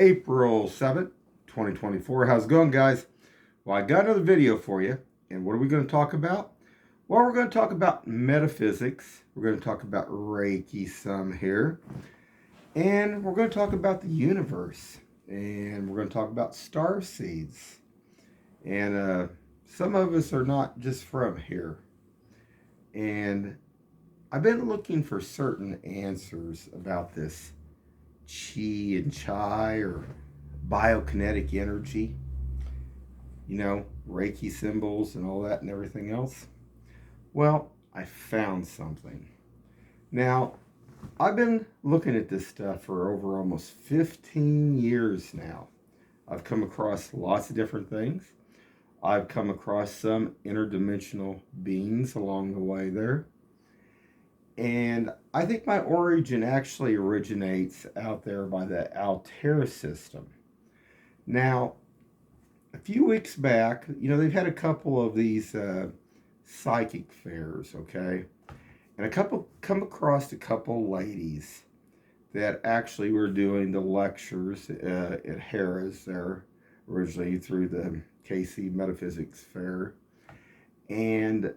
April 7th, 2024. How's it going, guys? Well, I got another video for you. And what are we going to talk about? Well, we're going to talk about metaphysics. We're going to talk about Reiki some here. And we're going to talk about the universe. And we're going to talk about star seeds. And some of us are not just from here. And I've been looking for certain answers about this chi and chai or biokinetic energy, Reiki symbols and all that and everything else. Well, I found something. Now, I've been looking at this stuff for over almost 15 years now. I've come across lots of different things. I've come across some interdimensional beings along the way there. And I think my origin actually originates out there by the ARE system. Now, a few weeks back, they've had a couple of these psychic fairs, okay? And come across a couple ladies that actually were doing the lectures at Harrah's there, originally through the KC Metaphysics Fair. And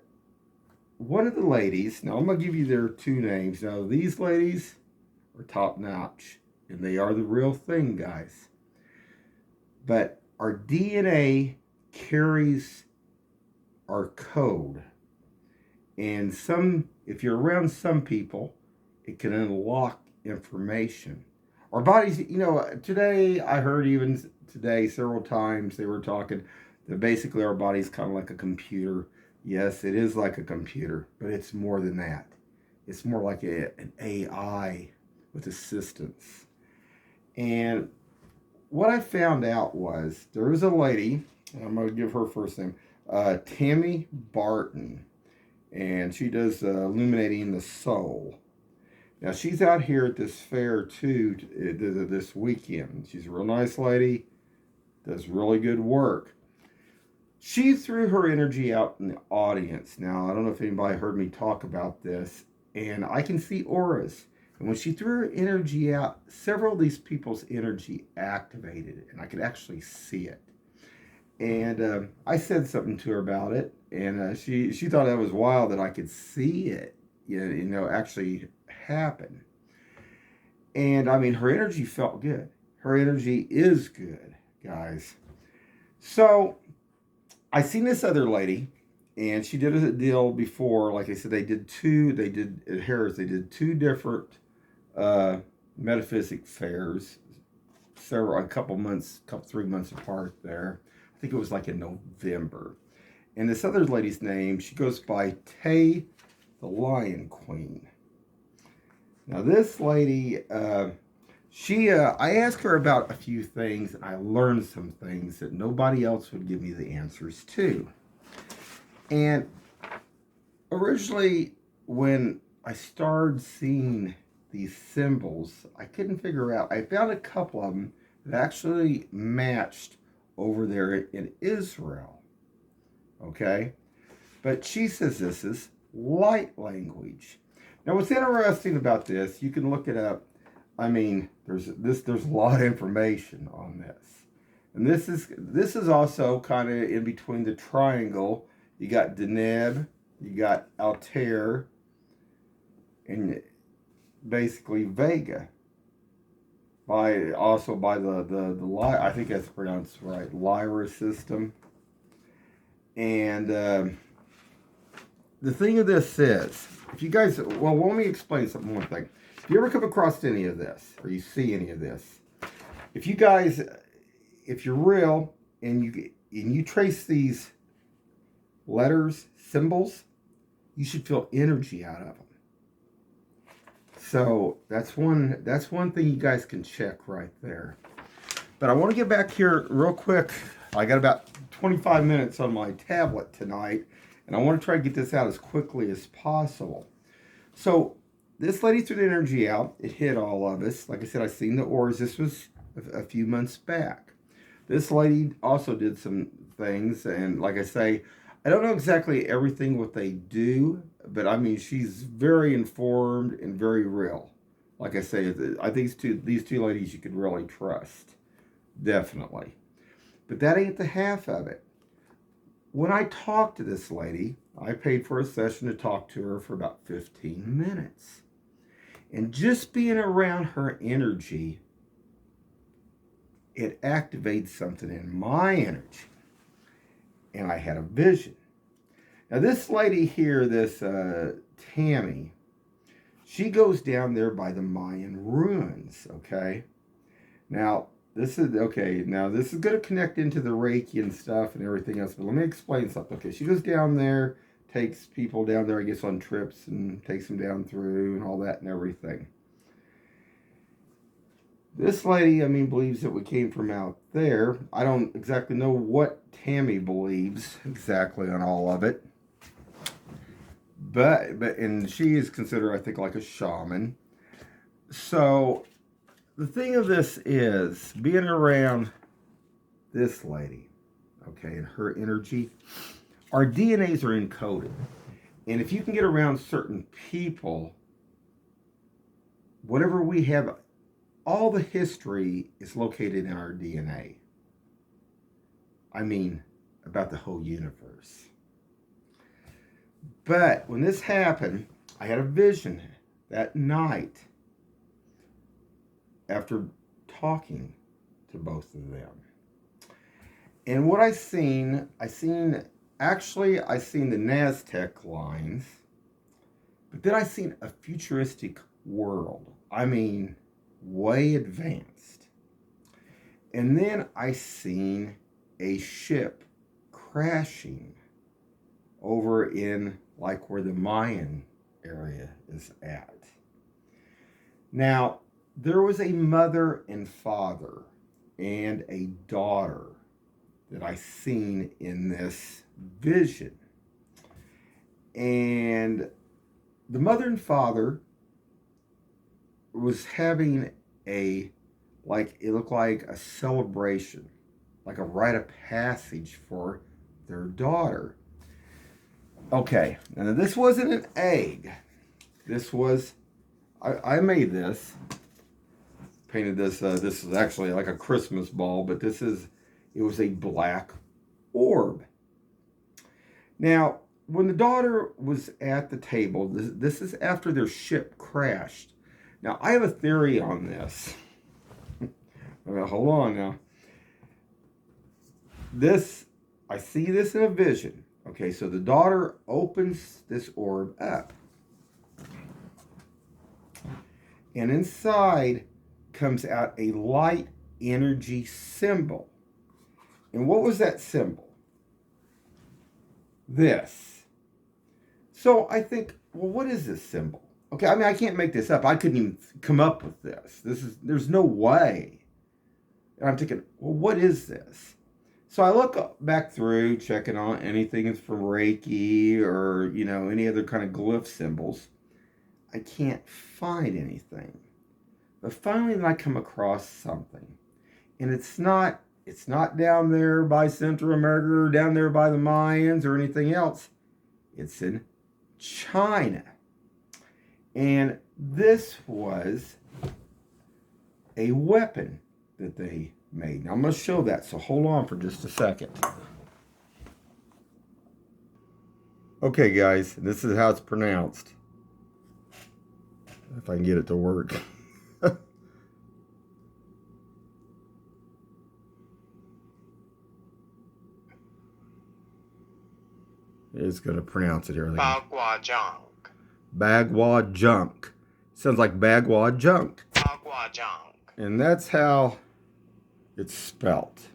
one of the ladies, now I'm going to give you their two names. Now, these ladies are top notch, and they are the real thing, guys. But our DNA carries our code. And if you're around some people, it can unlock information. Our bodies, today, I heard even today several times they were talking that basically our body's kind of like a computer. Yes, it is like a computer, but it's more than that. It's more like an AI with assistance. And what I found out was there was a lady, and I'm going to give her first name, Tammy Barton, and she does Illuminating the Soul. Now, she's out here at this fair, too, this weekend. She's a real nice lady, does really good work. She threw her energy out in the audience. Now, I don't know if anybody heard me talk about this, and I can see auras. And when she threw her energy out, several of these people's energy activated, and I could actually see it. And I said something to her about it, and she thought that was wild that I could see it, actually happen. And I mean, her energy felt good. Her energy is good, guys. So I seen this other lady, and she did a deal before. Like I said, they did at Harrah's, they did two different metaphysic fairs, a couple 3 months apart there. I think it was like in November. And this other lady's name, she goes by Tay the Lion Queen. Now this lady, I asked her about a few things, and I learned some things that nobody else would give me the answers to. And originally, when I started seeing these symbols, I couldn't figure out. I found a couple of them that actually matched over there in Israel. Okay? But she says this is light language. Now, what's interesting about this, you can look it up. I mean, there's a lot of information on this. And this is also kind of in between the triangle. You got Deneb, you got Altair, and basically Vega. By the I think that's pronounced right, Lyra system. And the thing of this is, if you guys, well, let me explain something, one thing. If you ever come across any of this, or you see any of this, if you're real, and you trace these letters, symbols, you should feel energy out of them. So that's one thing you guys can check right there. But I want to get back here real quick. I got about 25 minutes on my tablet tonight, and I want to try to get this out as quickly as possible. So this lady threw the energy out. It hit all of us. Like I said, I seen the auras. This was a few months back. This lady also did some things, and like I say, I don't know exactly everything what they do, but I mean, she's very informed and very real. Like I say, I think these two ladies you could really trust. definitely. But that ain't the half of it. When I talked to this lady, I paid for a session to talk to her for about 15 minutes. And just being around her energy, it activates something in my energy. And I had a vision. Now this lady here, this Tammy, she goes down there by the Mayan ruins, okay? Now, this is going to connect into the Reiki and stuff and everything else, but let me explain something. Okay, she goes down there, takes people down there, I guess, on trips and takes them down through and all that and everything. This lady, believes that we came from out there. I don't exactly know what Tammy believes exactly on all of it. But and she is considered, I think, like a shaman. So the thing of this is being around this lady, okay, and her energy, our DNAs are encoded. And if you can get around certain people, whatever we have, all the history is located in our DNA. About the whole universe. But when this happened, I had a vision that night after talking to both of them. And what I seen the Naztec lines, but then I seen a futuristic world. Way advanced. And then I seen a ship crashing over in like where the Mayan area is at. Now, there was a mother and father and a daughter that I seen in this vision. And the mother and father was having it looked like a celebration, like a rite of passage for their daughter. Okay, now this wasn't an egg. This was, I made this, painted this, this is actually like a Christmas ball, but it was a black orb. Now, when the daughter was at the table, this is after their ship crashed. Now, I have a theory on this. Hold on now. I see this in a vision. Okay, so the daughter opens this orb up. And inside comes out a light energy symbol. And what was that symbol? This. So I think, well, what is this symbol? Okay, I can't make this up. I couldn't even come up with this. There's no way. And I'm thinking, well, what is this? So I look back through, checking on anything that's from Reiki or, any other kind of glyph symbols. I can't find anything. But finally I come across something. And it's not down there by Central America or down there by the Mayans or anything else. It's in China. And this was a weapon that they made. Now I'm going to show that, so hold on for just a second. Okay, guys, this is how it's pronounced. If I can get it to work. It's going to pronounce it here. Bagua junk. Bagua junk. Sounds like Bagua junk. Bagua junk. And that's how it's spelt.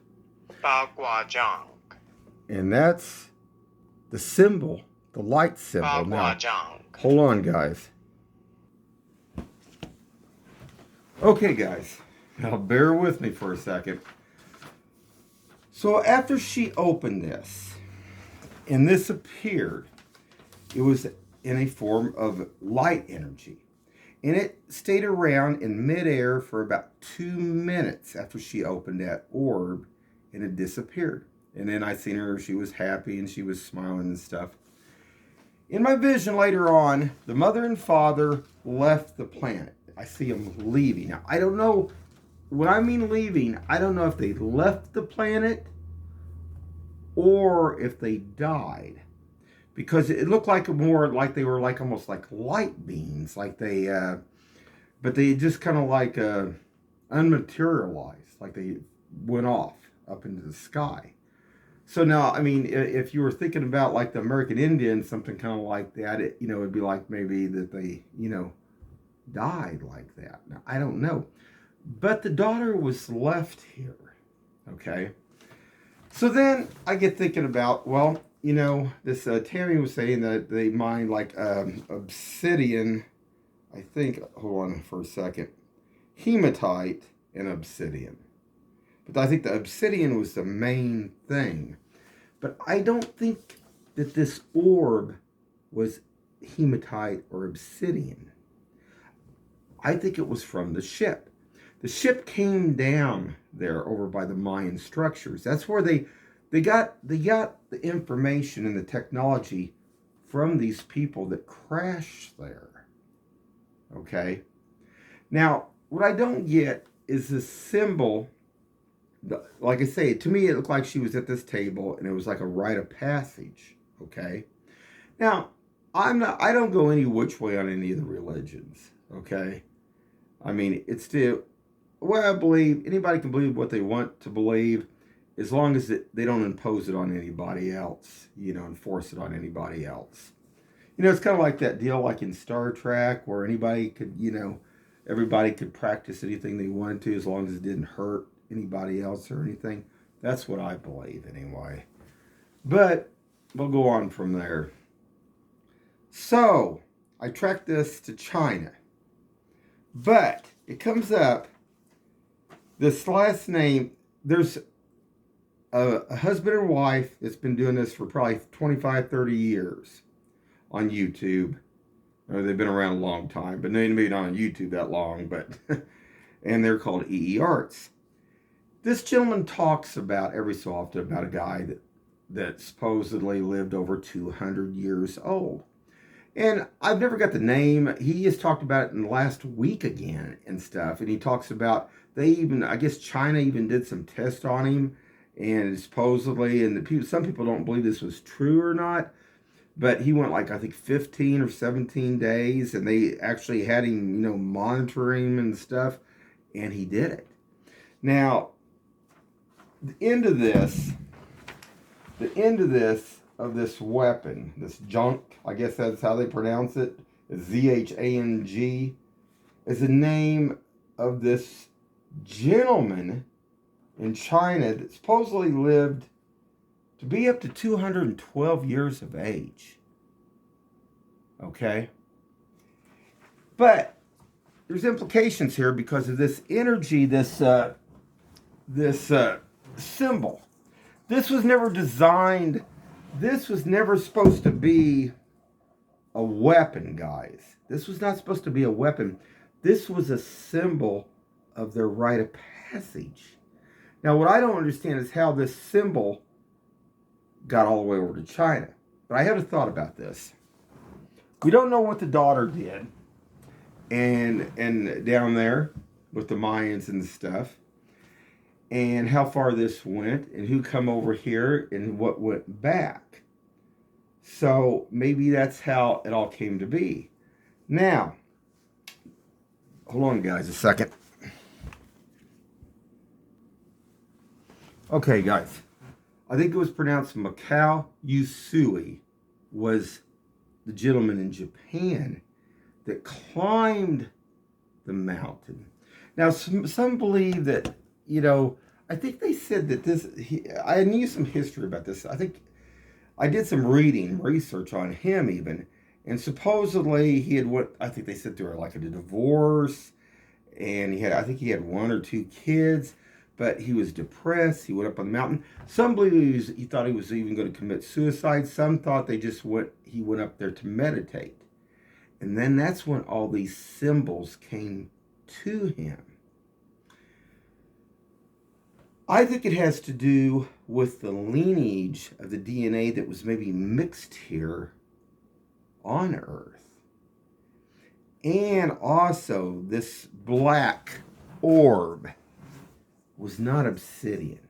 Bagua junk. And that's the symbol, the light symbol. Bagua now, junk. hold on, guys. Okay, guys. Now, bear with me for a second. So, after she opened this, and this appeared, it was in a form of light energy. And it stayed around in midair for about 2 minutes after she opened that orb, and it disappeared. And then I seen her, she was happy and she was smiling and stuff. In my vision later on, the mother and father left the planet. I see them leaving. Now, I don't know when I mean leaving, I don't know if they left the planet or if they died, because it looked like more like they were like almost like light beams, like they, but they just kind of like unmaterialized, like they went off up into the sky. So now, I mean, if you were thinking about like the American Indians, something kind of like that, it'd be like maybe that they, died like that. Now, I don't know. But the daughter was left here. Okay. So then I get thinking about, well, this Tammy was saying that they mine like obsidian, I think, hold on for a second, hematite and obsidian. But I think the obsidian was the main thing. But I don't think that this orb was hematite or obsidian. I think it was from the ship. The ship came down there over by the Mayan structures. That's where they got the information and the technology from these people that crashed there. Okay? Now, what I don't get is this symbol. Like I say, to me, it looked like she was at this table, and it was like a rite of passage. Okay. Now, I don't go any which way on any of the religions. Okay. I mean, it's still, well, I believe anybody can believe what they want to believe, as long as they don't impose it on anybody else. And force it on anybody else. It's kind of like that deal, like in Star Trek, where anybody could, everybody could practice anything they wanted to, as long as it didn't hurt anybody else or anything. That's what I believe anyway. But we'll go on from there. So I tracked this to China, but it comes up, this last name, there's a husband and wife that's been doing this for probably 25, 30 years on YouTube. They've been around a long time, but maybe not on YouTube that long, but and they're called EE Arts. This gentleman talks about every so often about a guy that supposedly lived over 200 years old. And I've never got the name. He just talked about it in the last week again and stuff. And he talks about, I guess China even did some tests on him. And supposedly, and some people don't believe this was true or not, but he went like, I think 15 or 17 days, and they actually had him, monitor him and stuff. And he did it. Now, the end of this of this weapon, this junk, I guess that's how they pronounce it, ZHANG, is the name of this gentleman in China that supposedly lived to be up to 212 years of age. Okay? But there's implications here because of this energy, this symbol. This was never designed. This was never supposed to be a weapon, guys. This was not supposed to be a weapon. This was a symbol of their rite of passage. Now, what I don't understand is how this symbol got all the way over to China. But I had a thought about this. We don't know what the daughter did, and down there with the Mayans and stuff, and how far this went, and who come over here, and what went back. So maybe that's how it all came to be. Now, hold on, guys, a second. Okay, guys. I think it was pronounced Macau Yusui was the gentleman in Japan that climbed the mountain. Now, some believe that, I think they said that I knew some history about this. I think I did some research on him even. And supposedly he had I think they said they were like a divorce. And I think he had 1 or 2 kids. But he was depressed. He went up on the mountain. Some believe he thought he was even going to commit suicide. Some thought he went up there to meditate. And then that's when all these symbols came to him. I think it has to do with the lineage of the DNA that was maybe mixed here on Earth. And also this black orb was not obsidian.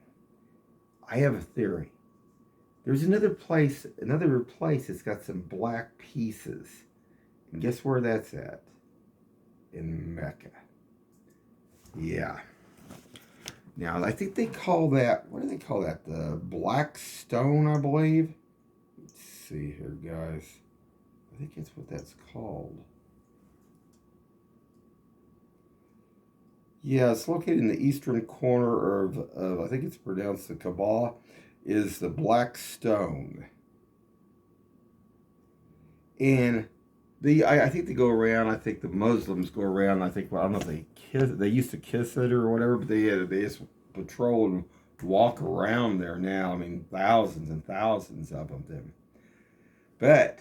I have a theory. There's another place that's got some black pieces. And guess where that's at? In Mecca. Yeah. Now, I think they call that, what do they call that? The black stone, I believe. Let's see here, guys. I think that's what that's called. Yeah, it's located in the eastern corner of I think it's pronounced the Kaaba, is the black stone. And I think they go around, I think the Muslims go around, I think, well, I don't know if they used to kiss it or whatever, but they just patrol and walk around there now. I mean, thousands and thousands of them. But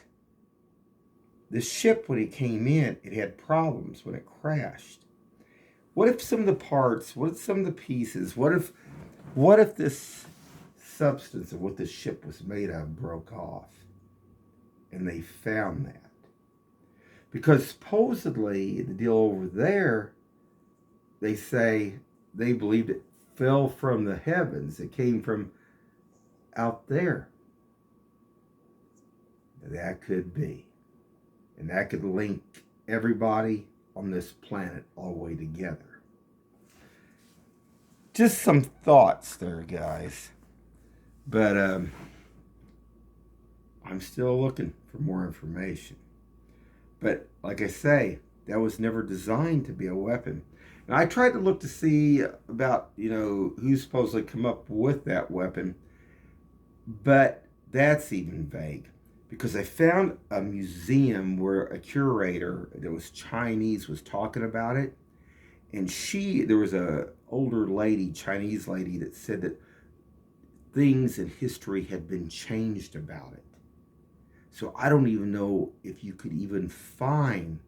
the ship, when it came in, it had problems when it crashed. What if some of the parts, what if some of the pieces, what if this substance of what the ship was made of broke off? And they found that. Because supposedly, the deal over there, they say they believed it fell from the heavens. It came from out there. That could be. And that could link everybody on this planet all the way together. Just some thoughts there, guys. But I'm still looking for more information. But like I say, that was never designed to be a weapon. And I tried to look to see about, who's supposedly come up with that weapon. But that's even vague. Because I found a museum where a curator that was Chinese was talking about it. And there was a older lady, Chinese lady, that said that things in history had been changed about it. So I don't even know if you could even find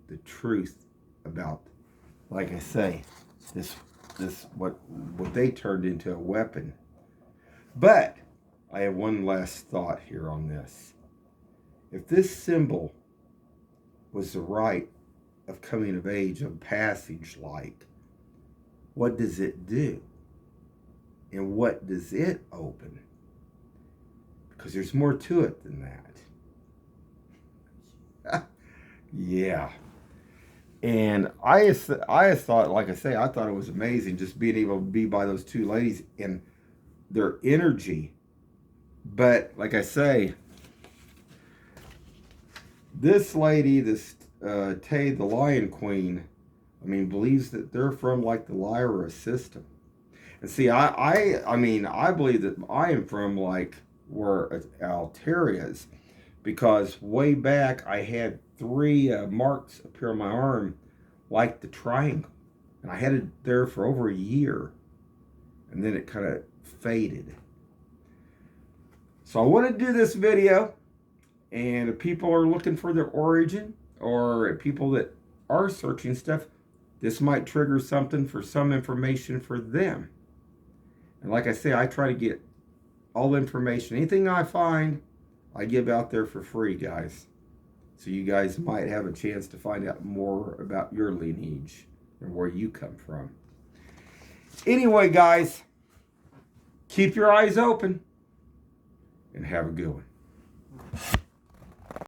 the truth about, like I say, this what they turned into a weapon. But I have one last thought here on this. If this symbol was the rite of coming of age, of passage light, what does it do? And what does it open? Because there's more to it than that. Yeah. And I just thought, like I say, I thought it was amazing just being able to be by those two ladies and their energy. But like I say, this lady, this Tay, the Lion Queen, believes that they're from like the Lyra system. And see, I believe that I am from like where Altaria is, because way back I had 3 marks appear on my arm like the triangle. And I had it there for over a year. And then it kind of faded. So I want to do this video. And if people are looking for their origin, or if people that are searching stuff, this might trigger something for some information for them. And like I say, I try to get all the information. Anything I find, I give out there for free, guys. So you guys might have a chance to find out more about your lineage and where you come from. Anyway, guys, keep your eyes open and have a good one.